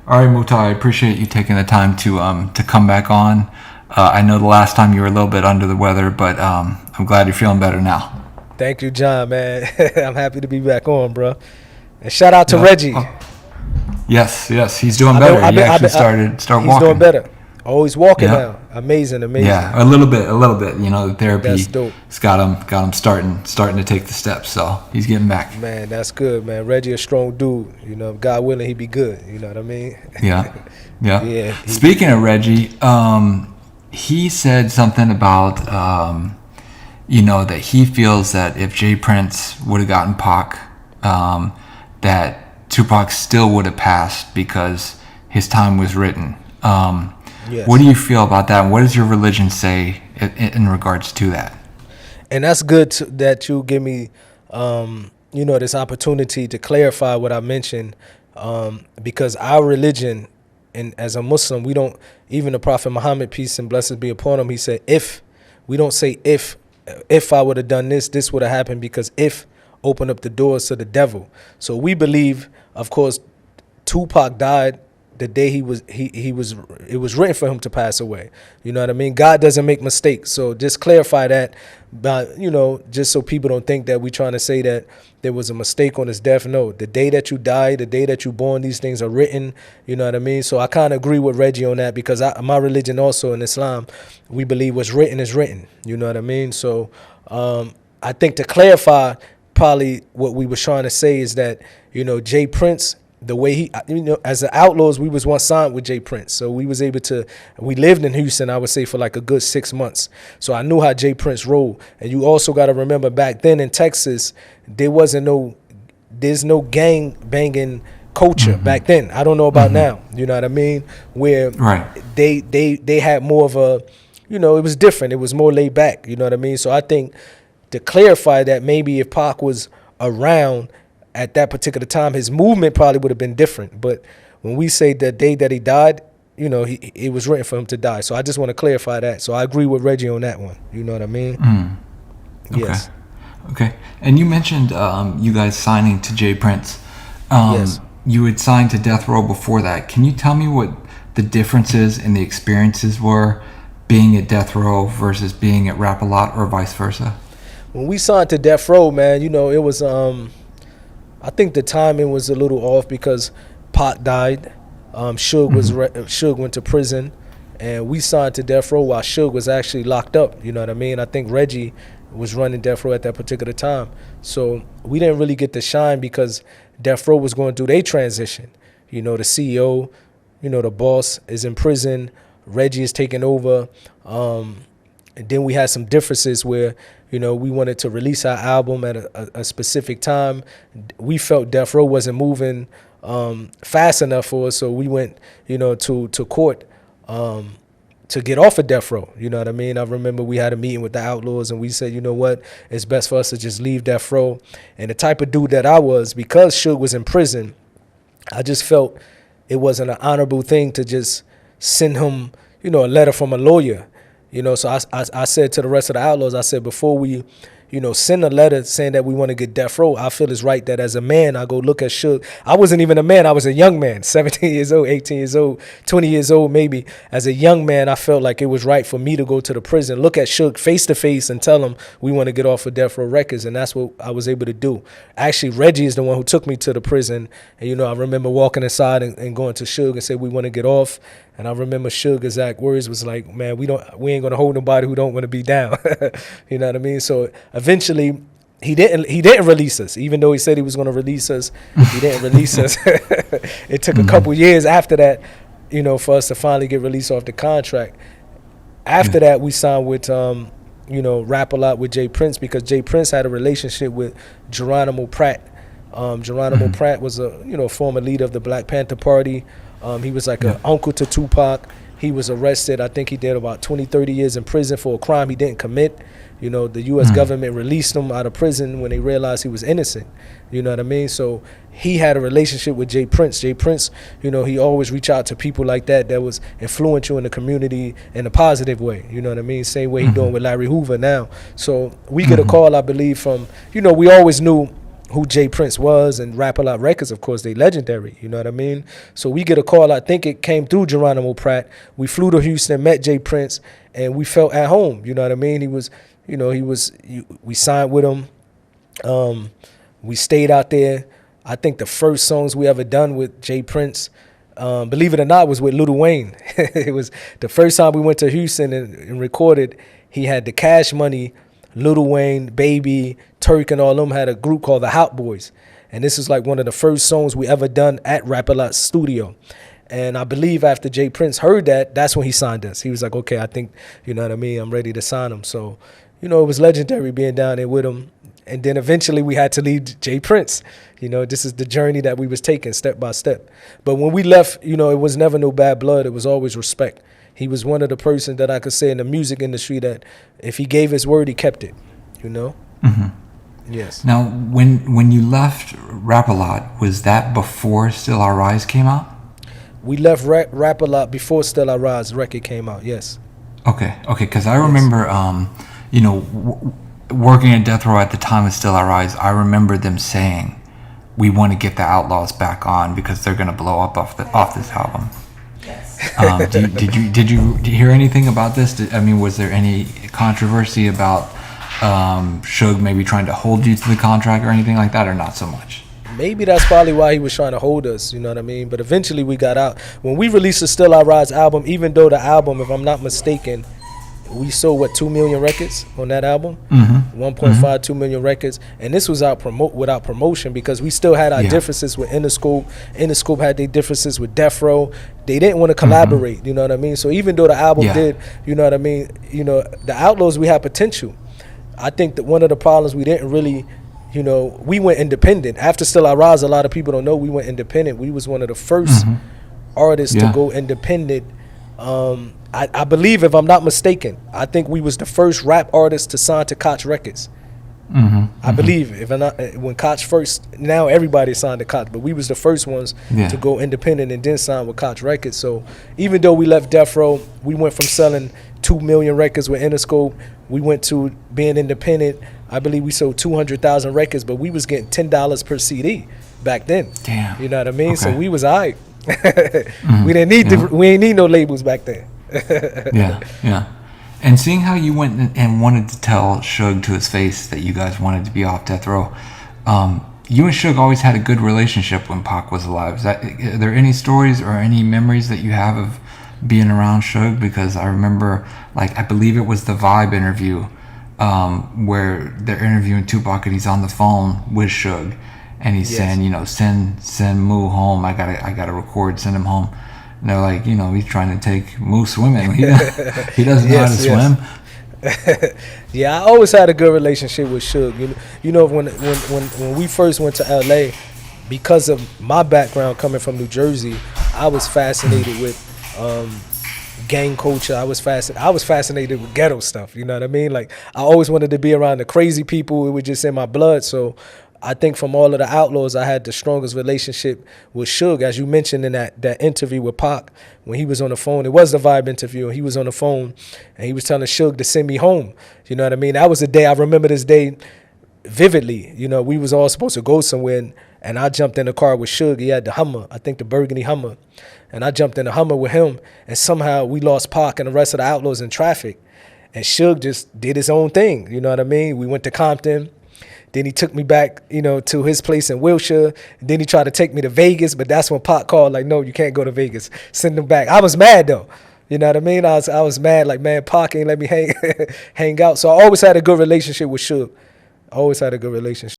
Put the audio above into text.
All right, Muta, I appreciate you taking the time to come back on. I know the last time you were a little bit under the weather, but I'm glad you're feeling better now. Thank you, John, man. I'm happy to be back on, bro. And shout out to Yeah. Reggie. Oh, yes, he's doing better. He actually started walking. He's doing better. Oh, he's walking Yeah. now. Amazing. Yeah, a little bit. You know, the therapy That's dope. has got him starting to take the steps. So he's getting back. Man, that's good, man. Reggie a strong dude. You know, God willing, he be good. You know what I mean? Yeah. Yeah. Speaking of Reggie, he said something about that he feels that if Jay Prince would have gotten Pac, that Tupac still would have passed because his time was written. Yes. What do you feel about that? What does your religion say in regards to that? And that's good that you give me, this opportunity to clarify what I mentioned, because our religion, and as a Muslim, we don't, even the Prophet Muhammad, peace and blessings be upon him, he said, we don't say if I would have done this would have happened, because if opened up the doors to the devil. So we believe, of course, Tupac died the day it was written for him to pass away. You know what I mean? God doesn't make mistakes. So just clarify that, but just so people don't think that we're trying to say that there was a mistake on his death. No, the day that you die, the day that you born, these things are written. You know what I mean? So I kind of agree with Reggie on that, because my religion also, in Islam, we believe what's written is written. You know what I mean? So I think to clarify, probably what we were trying to say is that, Jay Prince, the way he, as the Outlawz, we was once signed with Jay Prince. So we was able to, we lived in Houston, I would say, for like a good 6 months. So I knew how Jay Prince rolled. And you also got to remember, back then in Texas, there's no gang banging culture back then. I don't know about now, you know what I mean? Where they had more of a, it was different. It was more laid back, you know what I mean? So I think to clarify that, maybe if Pac was around at that particular time, his movement probably would have been different. But when we say the day that he died, it was written for him to die. So I just want to clarify that. So I agree with Reggie on that one. You know what I mean? Okay. Yes. Okay. And you mentioned you guys signing to Jay Prince. Yes. You had signed to Death Row before that. Can you tell me what the differences in the experiences were being at Death Row versus being at Rap A Lot, or vice versa? When we signed to Death Row, man, it was I think the timing was a little off because Pac died. Suge went to prison, and we signed to Death Row while Suge was actually locked up. You know what I mean? I think Reggie was running Death Row at that particular time. So we didn't really get to shine because Death Row was going through their transition. The CEO, the boss is in prison. Reggie is taking over. And then we had some differences where, we wanted to release our album at a specific time. We felt Death Row wasn't moving fast enough for us, so we went, to court to get off of Death Row. You know what I mean? I remember we had a meeting with the Outlawz, and we said, you know what, it's best for us to just leave Death Row. And the type of dude that I was, because Suge was in prison, I just felt it wasn't an honorable thing to just send him, a letter from a lawyer. So I said to the rest of the Outlawz, I said, before we, send a letter saying that we want to get Death Row, I feel it's right that as a man, I go look at Suge. I wasn't even a man. I was a young man, 17 years old, 18 years old, 20 years old maybe. As a young man, I felt like it was right for me to go to the prison, look at Suge face to face and tell him we want to get off of Death Row Records. And that's what I was able to do. Actually, Reggie is the one who took me to the prison. And, I remember walking inside and going to Suge and said, we want to get off. And I remember Suge's exact words was like, man, we ain't gonna hold nobody who don't want to be down. You know what I mean? So eventually he didn't release us, even though he said he was gonna release us. He didn't release us. It took a couple years after that, for us to finally get released off the contract. After that, we signed with Rap A Lot with Jay Prince, because Jay Prince had a relationship with Geronimo Pratt. Geronimo Pratt was a former leader of the Black Panther Party. He was like an uncle to Tupac. He was arrested. I think he did about 20, 30 years in prison for a crime he didn't commit. The U.S. government released him out of prison when they realized he was innocent. You know what I mean? So he had a relationship with Jay Prince. Jay Prince, he always reach out to people like that was influential in the community in a positive way. You know what I mean? Same way he doing with Larry Hoover now. So we get a call, I believe, from, we always knew who Jay Prince was, and Rap A Lot Records, of course, they legendary, you know what I mean? So we get a call, I think it came through Geronimo Pratt. We flew to Houston, met Jay Prince, and we felt at home, you know what I mean? We signed with him. We stayed out there. I think the first songs we ever done with Jay Prince, believe it or not, was with Lil Wayne. It was the first time we went to Houston and recorded. He had the Cash Money, Lil Wayne, Baby, Turk, and all them had a group called the Hot Boys. And this is like one of the first songs we ever done at Rap A Lot studio. And I believe after Jay Prince heard that, that's when he signed us. He was like, okay, I think, you know what I mean, I'm ready to sign him. So, you know, it was legendary being down there with him. And then eventually we had to leave Jay Prince. You know, this is the journey that we was taking step by step. But when we left, you know, it was never no bad blood. It was always respect. He was one of the persons that I could say in the music industry that if he gave his word, he kept it, you know? Mm-hmm. Yes. Now, when you left Rap A Lot, was that before Still I Rise came out? We left Rap A Lot before Still I Rise record came out, yes. Okay, because I remember, you know, working at Death Row at the time of Still I Rise, I remember them saying, we want to get the Outlawz back on because they're going to blow up off this album. Did you hear anything about this? Was there any controversy about Suge maybe trying to hold you to the contract or anything like that, or not so much? Maybe that's probably why he was trying to hold us, you know what I mean? But eventually we got out. When we released the Still I Rise album, even though the album, if I'm not mistaken, we sold 2 million records on that album, 1.5, 2 million records, and this was out without promotion because we still had our differences with Interscope. Interscope had their differences with Death Row. They didn't want to collaborate, you know what I mean? So even though the album did, you know what I mean, you know, the Outlawz, we had potential. I think that one of the problems we didn't really, you know, we went independent. After Still I Rise, a lot of people don't know we went independent. We was one of the first artists to go independent. I believe, if I'm not mistaken, I think we was the first rap artist to sign to Koch Records. I believe, if I'm not, when Koch first, now everybody signed to Koch, but we was the first ones to go independent and then sign with Koch Records. So even though we left Death Row, we went from selling 2 million records with Interscope, we went to being independent. I believe we sold 200,000 records, but we was getting $10 per CD back then. Damn. You know what I mean? Okay. So we was all right. We didn't need we ain't need no labels back then. Yeah. And seeing how you went and wanted to tell Suge to his face that you guys wanted to be off Death Row, you and Suge always had a good relationship when Pac was alive. Are there any stories or any memories that you have of being around Suge? Because I remember, I believe it was the Vibe interview, where they're interviewing Tupac and he's on the phone with Suge, and he's saying, send Moo home. I gotta record, send him home. And they're like, he's trying to take Moo swimming. He doesn't know how to swim. Yeah, I always had a good relationship with Suge. When we first went to LA, because of my background coming from New Jersey, I was fascinated with gang culture. I was fascinated with ghetto stuff. You know what I mean? I always wanted to be around the crazy people. It was just in my blood. So I think from all of the Outlawz, I had the strongest relationship with Suge. As you mentioned in that interview with Pac, when he was on the phone, it was the Vibe interview, and he was on the phone, and he was telling Suge to send me home. You know what I mean? That was the day, I remember this day vividly. We was all supposed to go somewhere, and I jumped in the car with Suge. He had the Hummer, I think the burgundy Hummer, and I jumped in the Hummer with him, and somehow we lost Pac and the rest of the Outlawz in traffic, and Suge just did his own thing. You know what I mean? We went to Compton. Then he took me back, to his place in Wilshire. And then he tried to take me to Vegas, but that's when Pac called, no, you can't go to Vegas. Send him back. I was mad, though. You know what I mean? I was mad, man, Pac ain't let me hang out. So I always had a good relationship with Suge. Always had a good relationship.